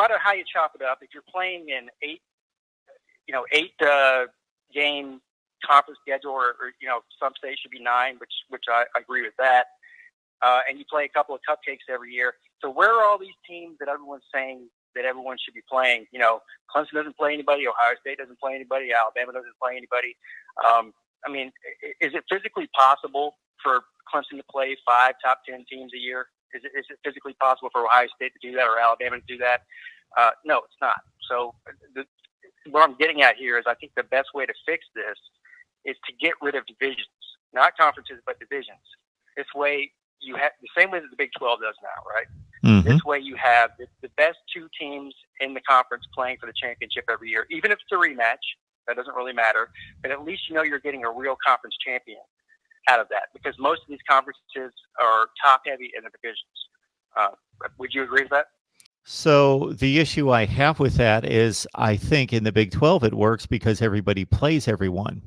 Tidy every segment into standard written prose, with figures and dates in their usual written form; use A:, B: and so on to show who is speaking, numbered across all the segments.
A: matter how you chop it up, if you're playing in eight game conference schedule, or some states should be 9, which I agree with that. And you play a couple of cupcakes every year. So where are all these teams that everyone's saying that everyone should be playing? Clemson doesn't play anybody. Ohio State doesn't play anybody. Alabama doesn't play anybody. Is it physically possible for Clemson to play 5 top 10 teams a year? Is it physically possible for Ohio State to do that or Alabama to do that? No, it's not. So what I'm getting at here is I think the best way to fix this is to get rid of divisions, not conferences, but divisions. This way you have the same way that the Big 12 does now, right? Mm-hmm. This way you have the best 2 teams in the conference playing for the championship every year. Even if it's a rematch, that doesn't really matter. But at least you're getting a real conference champion out of that, because most of these conferences are top-heavy in the divisions. Would you agree with that?
B: So the issue I have with that is I think in the Big 12 it works because everybody plays everyone.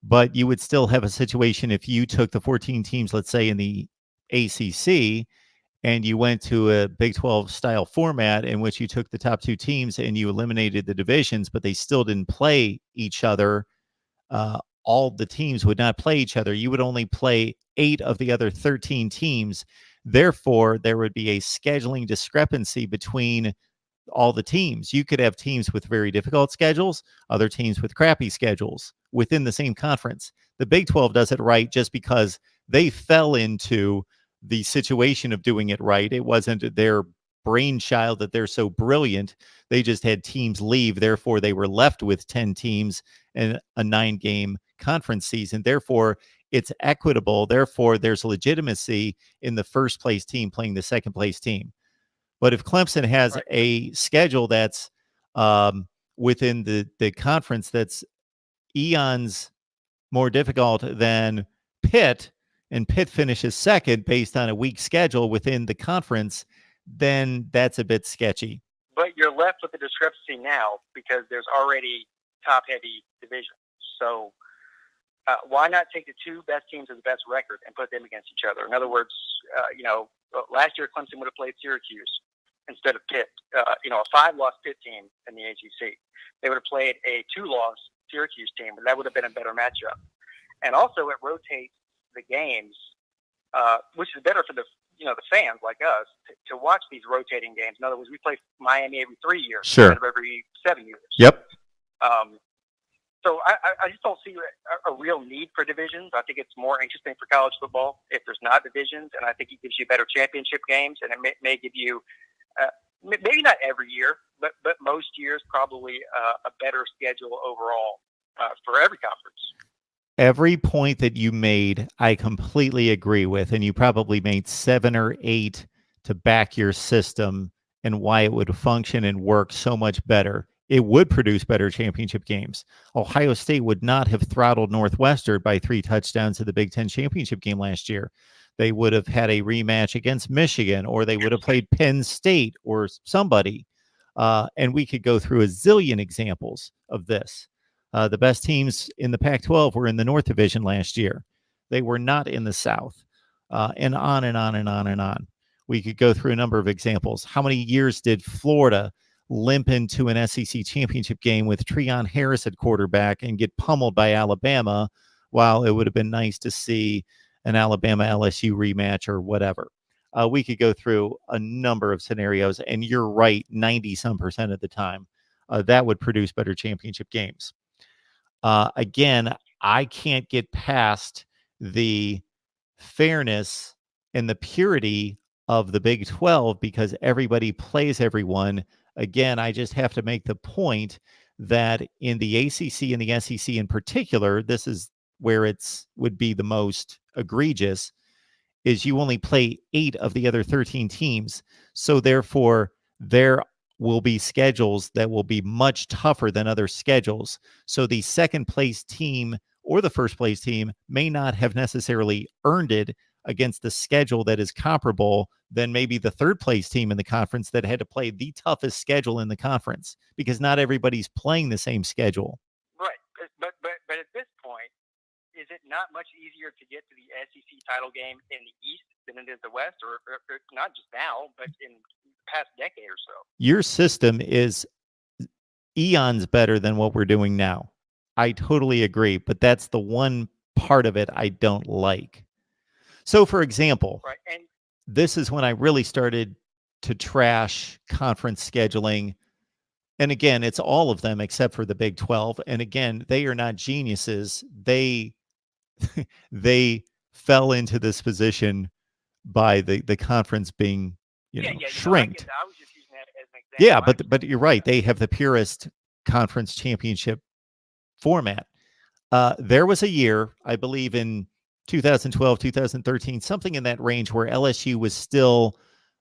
B: But you would still have a situation if you took the 14 teams, let's say, in the ACC, and you went to a Big 12 style format in which you took the top 2 teams and you eliminated the divisions, but they still didn't play each other. All the teams would not play each other. You would only play 8 of the other 13 teams. Therefore, there would be a scheduling discrepancy between all the teams. You could have teams with very difficult schedules, other teams with crappy schedules within the same conference. The Big 12 does it right just because they fell into the situation of doing it right. It wasn't their brainchild that they're so brilliant. They just had teams leave. Therefore, they were left with 10 teams in a 9-game conference season. Therefore, it's equitable. Therefore, there's legitimacy in the first place team playing the second place team. But if Clemson has a schedule that's within the conference that's eons more difficult than Pitt, and Pitt finishes second based on a weak schedule within the conference, then that's a bit sketchy.
A: But you're left with the discrepancy now because there's already top-heavy divisions. So why not take the 2 best teams with the best record and put them against each other? In other words, last year Clemson would have played Syracuse instead of Pitt. A 5-loss Pitt team in the ACC. They would have played a 2-loss Syracuse team, but that would have been a better matchup. And also, it rotates the games, which is better for the fans like us to watch these rotating games. In other words, we play Miami every 3 years instead of every 7 years.
B: Yep.
A: So I just don't see a real need for divisions. I think it's more interesting for college football if there's not divisions, and I think it gives you better championship games, and it may give you maybe not every year, but most years probably a better schedule overall for every conference.
B: Every point that you made, I completely agree with, and you probably made 7 or 8 to back your system and why it would function and work so much better. It would produce better championship games. Ohio State would not have throttled Northwestern by 3 touchdowns in the Big Ten championship game last year. They would have had a rematch against Michigan, or they would have played Penn State or somebody. And we could go through a zillion examples of this. The best teams in the Pac-12 were in the North Division last year. They were not in the South, and on and on and on and on. We could go through a number of examples. How many years did Florida limp into an SEC championship game with Treon Harris at quarterback and get pummeled by Alabama, while it would have been nice to see an Alabama-LSU rematch or whatever? We could go through a number of scenarios, and you're right, 90-some% of the time, that would produce better championship games. Again, I can't get past the fairness and the purity of the Big 12 because everybody plays everyone. Again, I just have to make the point that in the ACC and the SEC in particular, this is where it's would be the most egregious, is you only play 8 of the other 13 teams. So therefore, there will be schedules that will be much tougher than other schedules. So the second place team or the first place team may not have necessarily earned it against the schedule that is comparable than maybe the third place team in the conference that had to play the toughest schedule in the conference, because not everybody's playing the same schedule.
A: Right. But at this point, is it not much easier to get to the SEC title game in the East than it is the West, or not just now, but in past decade or so.
B: Your system is eons better than what we're doing now. I totally agree, but that's the one part of it I don't like. So, for example,
A: Right. And
B: this is when I really started to trash conference scheduling. And again, it's all of them except for the Big 12. And again, they are not geniuses. They they fell into this position by the conference being,
A: yeah, I get
B: shrinked.
A: that. I was just using that as an example.
B: Yeah,
A: I
B: but
A: understand
B: you're
A: what you're
B: right.
A: saying.
B: They have the purest conference championship format. There was a year, I believe in 2012, 2013, something in that range where LSU was still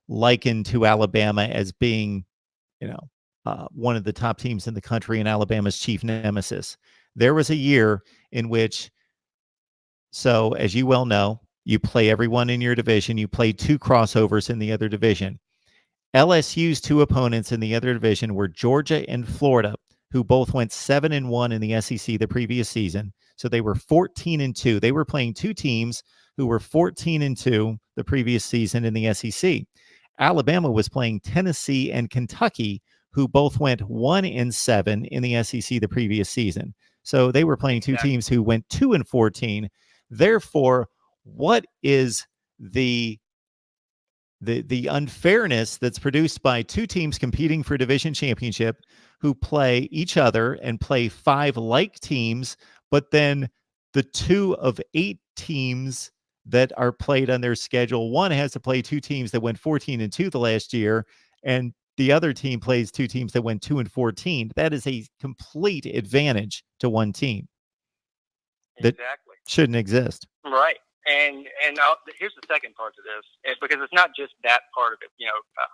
B: likened to Alabama as being, one of the top teams in the country and Alabama's chief nemesis. There was a year in which, so as you well know, you play everyone in your division. You play two crossovers in the other division. LSU's two opponents in the other division were Georgia and Florida, who both went 7-1 in the SEC the previous season. So they were 14-2. They were playing two teams who were 14-2 the previous season in the SEC. Alabama was playing Tennessee and Kentucky, who both went 1-7 in the SEC the previous season. So they were playing two teams who went 2-14. Therefore, what is the unfairness that's produced by two teams competing for division championship who play each other and play five like teams, but then the two of 8 teams that are played on their schedule, one has to play two teams that went 14-2 the last year, and the other team plays two teams that went 2-14. That is a complete advantage to one team that shouldn't exist.
A: Right. And here's the second part to this, because it's not just that part of it.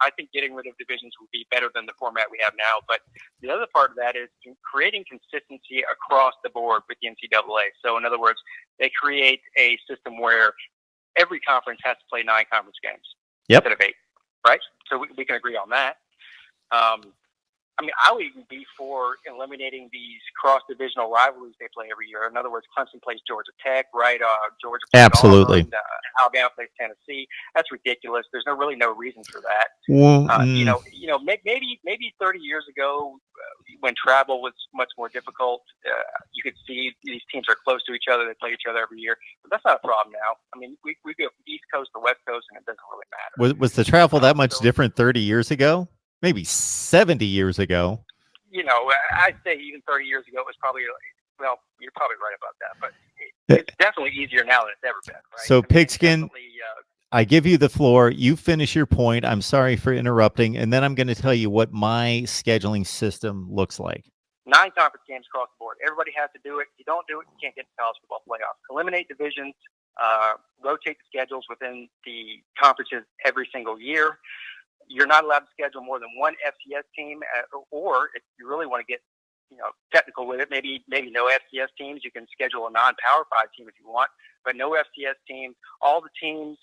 A: I think getting rid of divisions would be better than the format we have now. But the other part of that is creating consistency across the board with the NCAA. So in other words, they create a system where every conference has to play 9 conference games instead of 8. Right. So we can agree on that. I would even be for eliminating these cross-divisional rivalries they play every year. In other words, Clemson plays Georgia Tech, right? Georgia plays
B: Absolutely.
A: Auburn, Alabama plays Tennessee. That's ridiculous. There's really no reason for that.
B: Well,
A: Maybe 30 years ago, when travel was much more difficult, you could see these teams are close to each other. They play each other every year. But that's not a problem now. We go from East Coast to West Coast, and it doesn't really matter.
B: Was the travel that much different 30 years ago? Maybe 70 years ago.
A: I'd say even 30 years ago, it was probably, well, you're probably right about that. But it's definitely easier now than it's ever been, right?
B: So, Pigskin, I give you the floor. You finish your point. I'm sorry for interrupting. And then I'm going to tell you what my scheduling system looks like. 9
A: conference games across the board. Everybody has to do it. If you don't do it, you can't get to college football playoffs. Eliminate divisions. Rotate the schedules within the conferences every single year. You're not allowed to schedule more than one FCS team, or if you really want to get, technical with it, maybe no FCS teams. You can schedule a non-Power 5 team if you want, but no FCS teams. All the teams,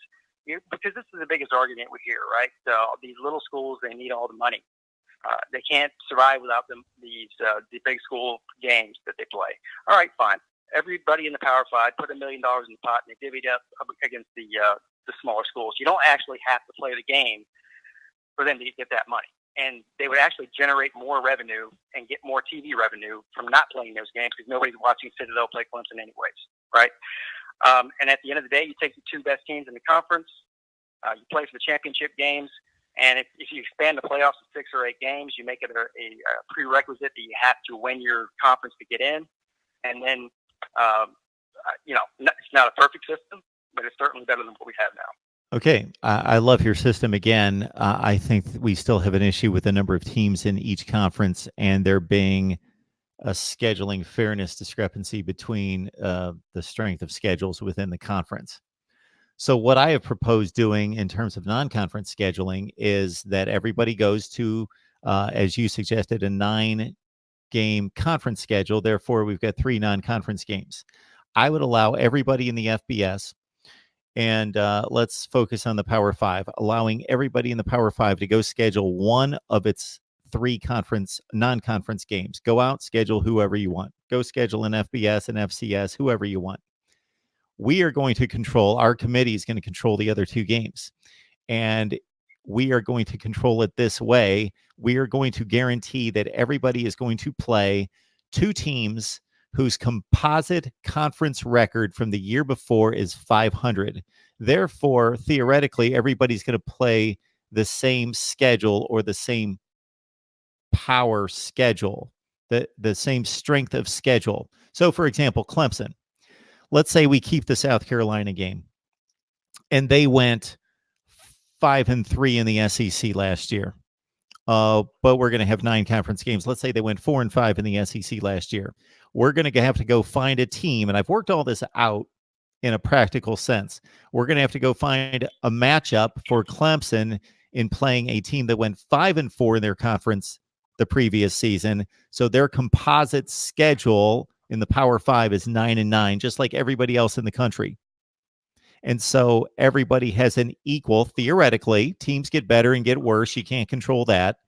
A: because this is the biggest argument we hear, right? So these little schools, they need all the money. They can't survive without the big school games that they play. All right, fine. Everybody in the Power 5 put $1 million in the pot and they divvied up against the smaller schools. You don't actually have to play the game for them to get that money. And they would actually generate more revenue and get more TV revenue from not playing those games because nobody's watching Citadel play Clemson anyways, right? And at the end of the day, you take the 2 best teams in the conference, you play for the championship games, and if you expand the playoffs to 6 or 8 games, you make it a prerequisite that you have to win your conference to get in. And then, it's not a perfect system, but it's certainly better than what we have now.
B: Okay, I love your system again. I think we still have an issue with the number of teams in each conference and there being a scheduling fairness discrepancy between the strength of schedules within the conference. So what I have proposed doing in terms of non-conference scheduling is that everybody goes to, as you suggested, a 9-game conference schedule. Therefore, we've got 3 non-conference games. I would allow everybody in the FBS, and let's focus on the Power 5, allowing everybody in the Power 5 to go schedule one of its 3 non-conference games. Go out, schedule whoever you want. Go schedule an FBS, an FCS, whoever you want. We are going to control, our committee is going to control the other 2 games. And we are going to control it this way. We are going to guarantee that everybody is going to play two teams whose composite conference record from the year before is 500. Therefore, theoretically, everybody's going to play the same schedule or the same power schedule, the same strength of schedule. So, for example, Clemson, let's say we keep the South Carolina game, and they went 5-3 in the SEC last year. But we're going to have 9 conference games. Let's say they went 4-5 in the SEC last year. We're going to have to go find a team, and I've worked all this out in a practical sense. We're going to have to go find a matchup for Clemson in playing a team that went 5-4 in their conference the previous season. So their composite schedule in the Power 5 is 9-9, just like everybody else in the country. And so everybody has an equal, theoretically, teams get better and get worse. You can't control that.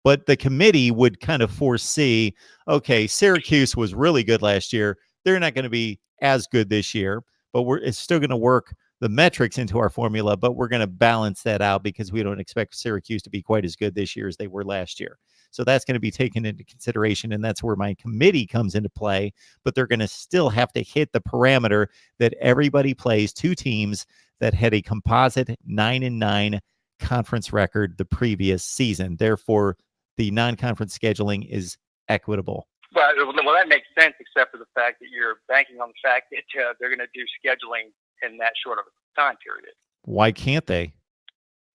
B: But the committee would kind of foresee, okay, Syracuse was really good last year. They're not going to be as good this year, but it's still going to work the metrics into our formula, but we're going to balance that out because we don't expect Syracuse to be quite as good this year as they were last year. So that's going to be taken into consideration, and that's where my committee comes into play. But they're going to still have to hit the parameter that everybody plays two teams that had a composite 9-9 conference record the previous season. Therefore, the non-conference scheduling is equitable.
A: Well, that makes sense, except for the fact that you're banking on the fact that they're going to do scheduling in that short of a time period.
B: Why can't they?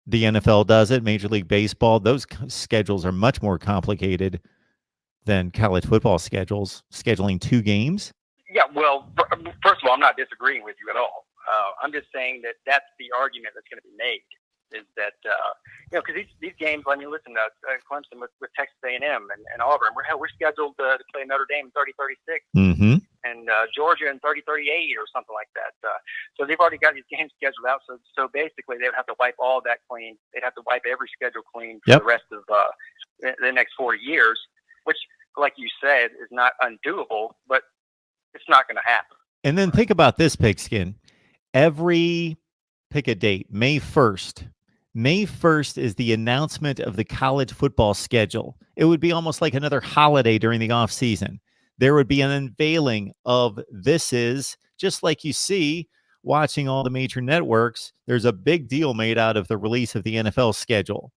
B: The NFL does it, Major League Baseball. Those schedules are much more complicated than college football schedules, scheduling 2 games.
A: Yeah, well, first of all, I'm not disagreeing with you at all. I'm just saying that that's the argument that's going to be made, is that, because these games, I mean, listen, Clemson with Texas A&M and Auburn, we're scheduled to play Notre Dame in 30-36.
B: Mm-hmm.
A: And Georgia in 30-38 or something like that. So they've already got these games scheduled out. So basically, they would have to wipe all of that clean. They'd have to wipe every schedule clean for the rest of the next 4 years, which, like you said, is not undoable, but it's not going to happen.
B: And then think about this, Pigskin. Pick a date, May 1st. May 1st is the announcement of the college football schedule. It would be almost like another holiday during the off season. There would be an unveiling of this is, just like you see watching all the major networks, there's a big deal made out of the release of the NFL schedule.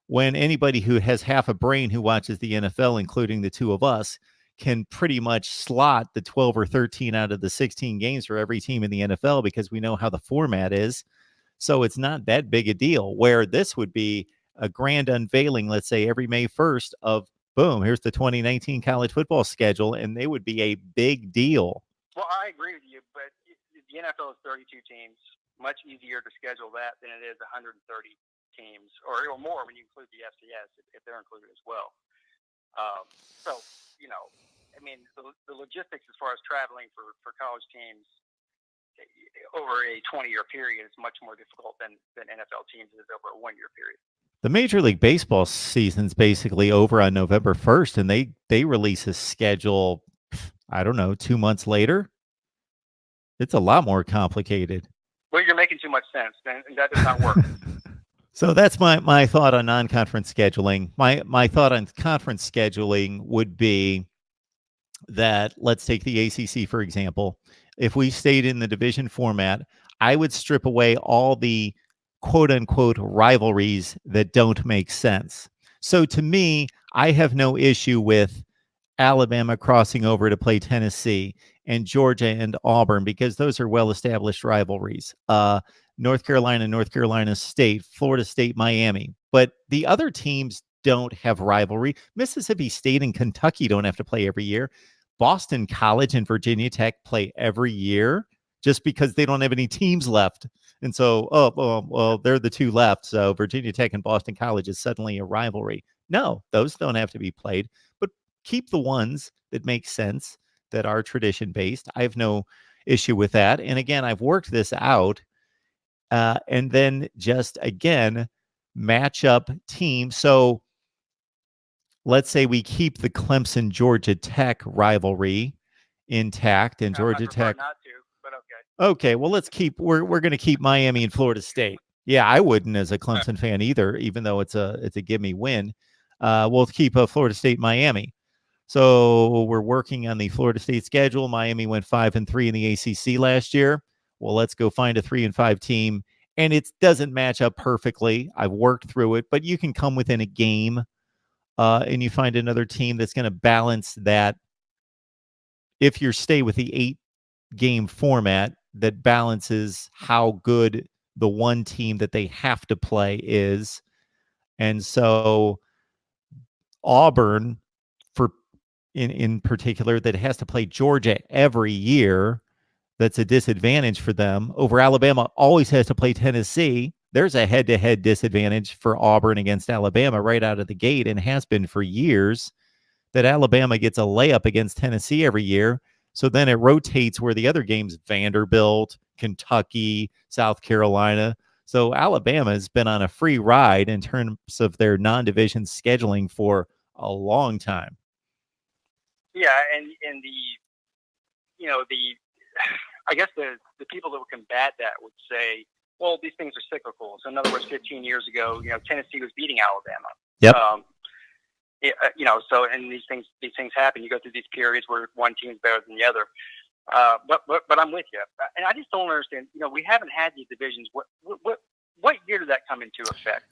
B: When anybody who has half a brain who watches the NFL, including the two of us, can pretty much slot the 12 or 13 out of the 16 games for every team in the NFL because we know how the format is. So it's not that big a deal, where this would be a grand unveiling, let's say every May 1st of, boom, here's the 2019 college football schedule, and they would be a big deal.
A: Well, I agree with you, but the NFL is 32 teams. Much easier to schedule that than it is 130 teams, or more when you include the FCS, if they're included as well. So, I mean, the logistics as far as traveling for college teams over a 20-year period is much more difficult than NFL teams is over a 1-year period.
B: The Major League Baseball season's basically over on November 1st, and they release a schedule, I don't know, 2 months later. It's a lot more complicated.
A: Well, you're making too much sense, and that does not work.
B: So that's my thought on non-conference scheduling. My thought on conference scheduling would be that, let's take the ACC, for example. If we stayed in the division format, I would strip away all the quote-unquote rivalries that don't make sense. So to me, I have no issue with Alabama crossing over to play Tennessee and Georgia and Auburn because those are well-established rivalries. North Carolina State, Florida State, Miami. But the other teams don't have rivalry. Mississippi State and Kentucky don't have to play every year. Boston College and Virginia Tech play every year just because they don't have any teams left. And so, well, they're the two left. So Virginia Tech and Boston College is suddenly a rivalry. No, those don't have to be played, but keep the ones that make sense, that are tradition-based. I have no issue with that. And again, I've worked this out. And then just, again, match up teams. So let's say we keep the Clemson-Georgia Tech rivalry intact, and Georgia Tech.
A: Not to, but okay.
B: Okay, well, we're going to keep Miami and Florida State. Yeah, I wouldn't as a Clemson fan either, even though it's a gimme win. We'll keep Florida State, Miami. So we're working on the Florida State schedule. Miami went 5-3 in the ACC last year. Well, let's go find a 3-5 team, and it doesn't match up perfectly. I've worked through it, but you can come within a game, and you find another team that's going to balance that. If you stay with the 8-game format, that balances how good the one team that they have to play is. And so Auburn, for in particular, that has to play Georgia every year, that's a disadvantage for them. Over Alabama always has to play Tennessee. There's a head-to-head disadvantage for Auburn against Alabama right out of the gate, and has been for years, that Alabama gets a layup against Tennessee every year. So then it rotates where the other games, Vanderbilt, Kentucky, South Carolina. So Alabama has been on a free ride in terms of their non-division scheduling for a long time.
A: Yeah, and the I guess the people that would combat that would say, well, these things are cyclical. So in other words, 15 years ago, Tennessee was beating Alabama.
B: Yep.
A: So and these things happen. You go through these periods where one team is better than the other. But I'm with you, and I just don't understand. We haven't had these divisions. What year did that come into effect?